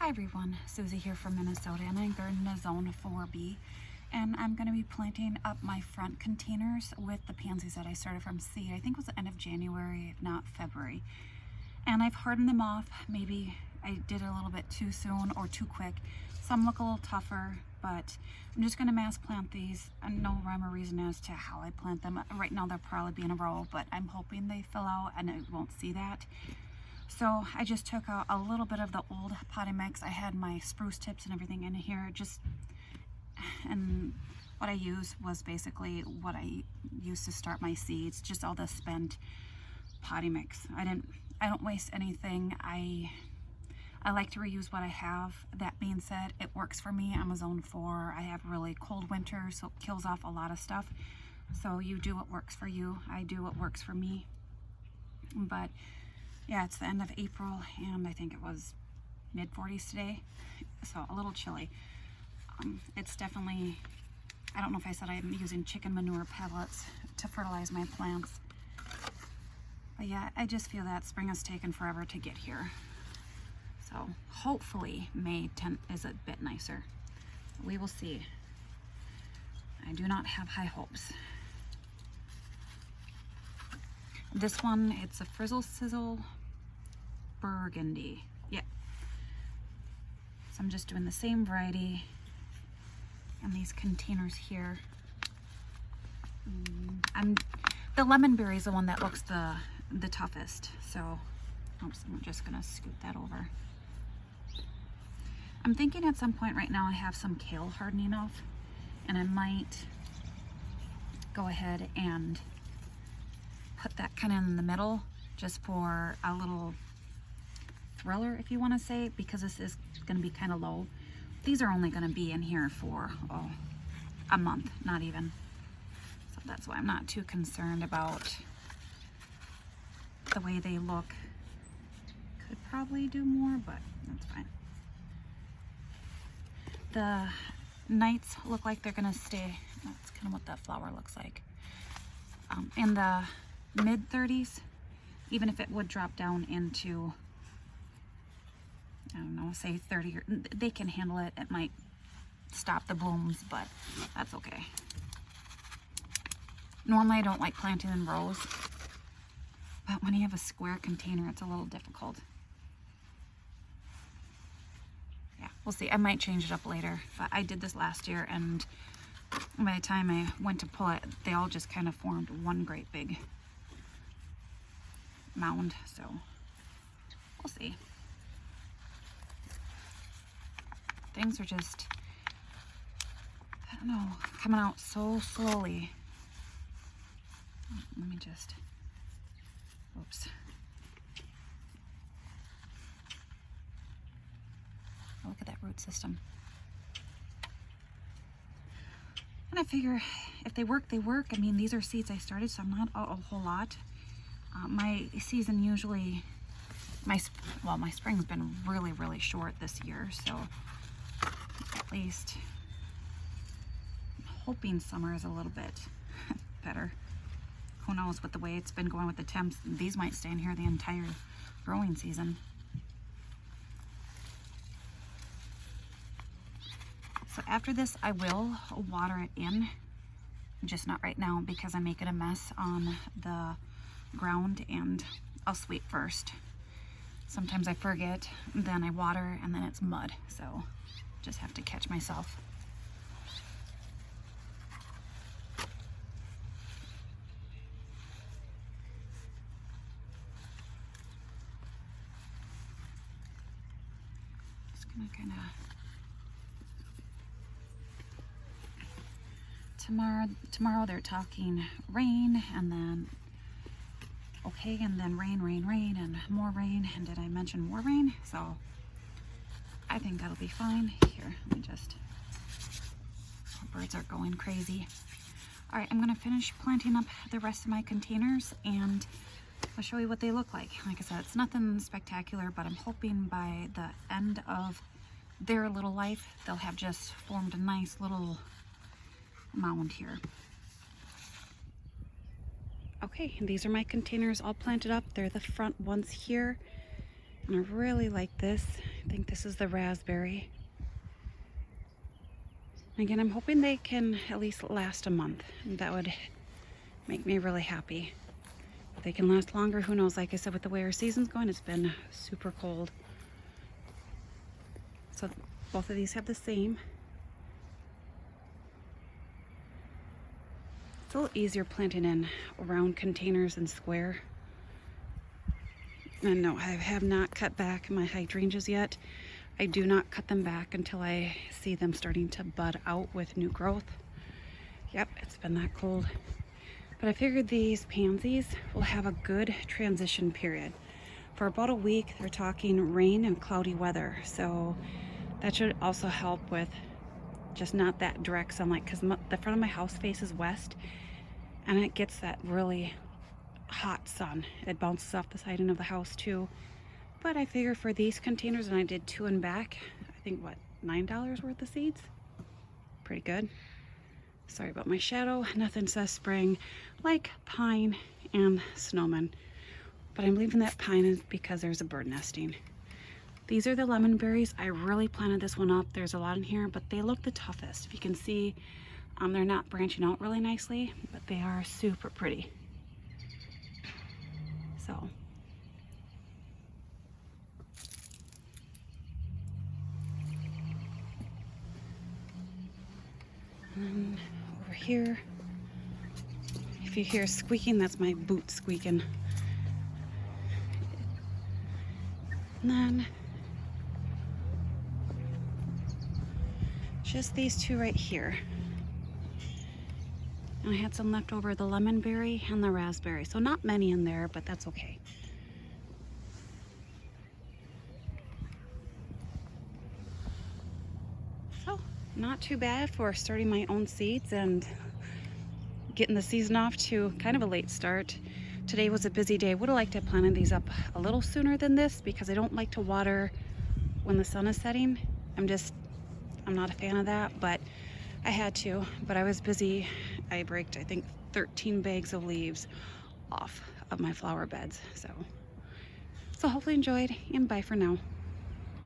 Hi everyone, Susie here from Minnesota, and I'm gardening in Zone 4B, and I'm going to be planting up my front containers with the pansies that I started from seed. I think it was the end of January, if not February. And I've hardened them off. Maybe I did it a little bit too soon or too quick. Some look a little tougher, but I'm just going to mass plant these. No rhyme or reason as to how I plant them. Right now they'll probably be in a row, but I'm hoping they fill out and it won't see that. So I just took a little bit of the old potting mix. I had my spruce tips and everything in here, and what I used was basically what I used to start my seeds, just all the spent potting mix. I don't waste anything. I like to reuse what I have. That being said, it works for me. I'm a zone 4. I have really cold winters, so it kills off a lot of stuff. So you do what works for you. I do what works for me. But yeah, it's the end of April, and I think it was mid-40s today, so a little chilly. It's definitely, I don't know if I said I'm using chicken manure pellets to fertilize my plants. But yeah, I just feel that spring has taken forever to get here. So hopefully May 10th is a bit nicer. We will see. I do not have high hopes. This one, it's a Frizzle Sizzle Burgundy. Yeah. So I'm just doing the same variety in these containers here. The lemon berry is the one that looks the toughest. So I'm just gonna scoot that over. I'm thinking at some point right now I have some kale hardening off, and I might go ahead and put that kind of in the middle just for a little thriller, if you want to say, because this is going to be kind of low. These are only going to be in here for a month, not even. So that's why I'm not too concerned about the way they look. Could probably do more, but that's fine. The nights look like they're going to stay. That's kind of what that flower looks like. In the mid-30s, even if it would drop down into, I don't know, say 30, they can handle it. It might stop the blooms, but that's okay. Normally I don't like planting in rows, but when you have a square container, it's a little difficult. Yeah, we'll see. I might change it up later, but I did this last year, and by the time I went to pull it, they all just kind of formed one great big mound, so we'll see. Things are just, I don't know, coming out so slowly. Let me just, oops. Oh, look at that root system. And I figure if they work, they work. I mean, these are seeds I started, so I'm not a whole lot. My season usually, my spring's been really, really short this year, so at least I'm hoping summer is a little bit better. Who knows, with the way it's been going with the temps, these might stay in here the entire growing season. So after this, I will water it in, just not right now because I'm making a mess on the ground, and I'll sweep first. Sometimes I forget, then I water, and then it's mud, so just have to catch myself. Just gonna kind of, tomorrow they're talking rain, and then okay, and then rain, and more rain, and did I mention more rain? So I think that'll be fine. Here, let me just, birds are going crazy. All right, I'm gonna finish planting up the rest of my containers, and I'll show you what they look like. Like I said, it's nothing spectacular, but I'm hoping by the end of their little life, they'll have just formed a nice little mound here. Okay, these are my containers all planted up. They're the front ones here. I really like this. I think this is the raspberry. Again, I'm hoping they can at least last a month. That would make me really happy. If they can last longer, who knows? Like I said, with the way our season's going, it's been super cold. So both of these have the same. It's a little easier planting in round containers and square. And no, I have not cut back my hydrangeas yet. I do not cut them back until I see them starting to bud out with new growth. Yep, it's been that cold. But I figured these pansies will have a good transition period. For about a week, they're talking rain and cloudy weather. So that should also help with just not that direct sunlight, because the front of my house faces west and it gets that really hot sun. It bounces off the siding of the house too. But I figure for these containers, and I did 2 in back, I think what, $9 worth of seeds? Pretty good. Sorry about my shadow. Nothing says spring like pine and snowman. But I'm leaving that pine is because there's a bird nesting. These are the lemon berries. I really planted this one up. There's a lot in here, but they look the toughest. If you can see, they're not branching out really nicely, but they are super pretty. So. And over here, if you hear squeaking, that's my boot squeaking. And then just these 2 right here. And I had some left over, the lemon berry and the raspberry. So not many in there, but that's okay. So not too bad for starting my own seeds and getting the season off to kind of a late start. Today was a busy day. Would have liked to have planted these up a little sooner than this because I don't like to water when the sun is setting. I'm not a fan of that, but I had to. But I was busy. I raked, I think, 13 bags of leaves off of my flower beds. So hopefully enjoyed, and bye for now.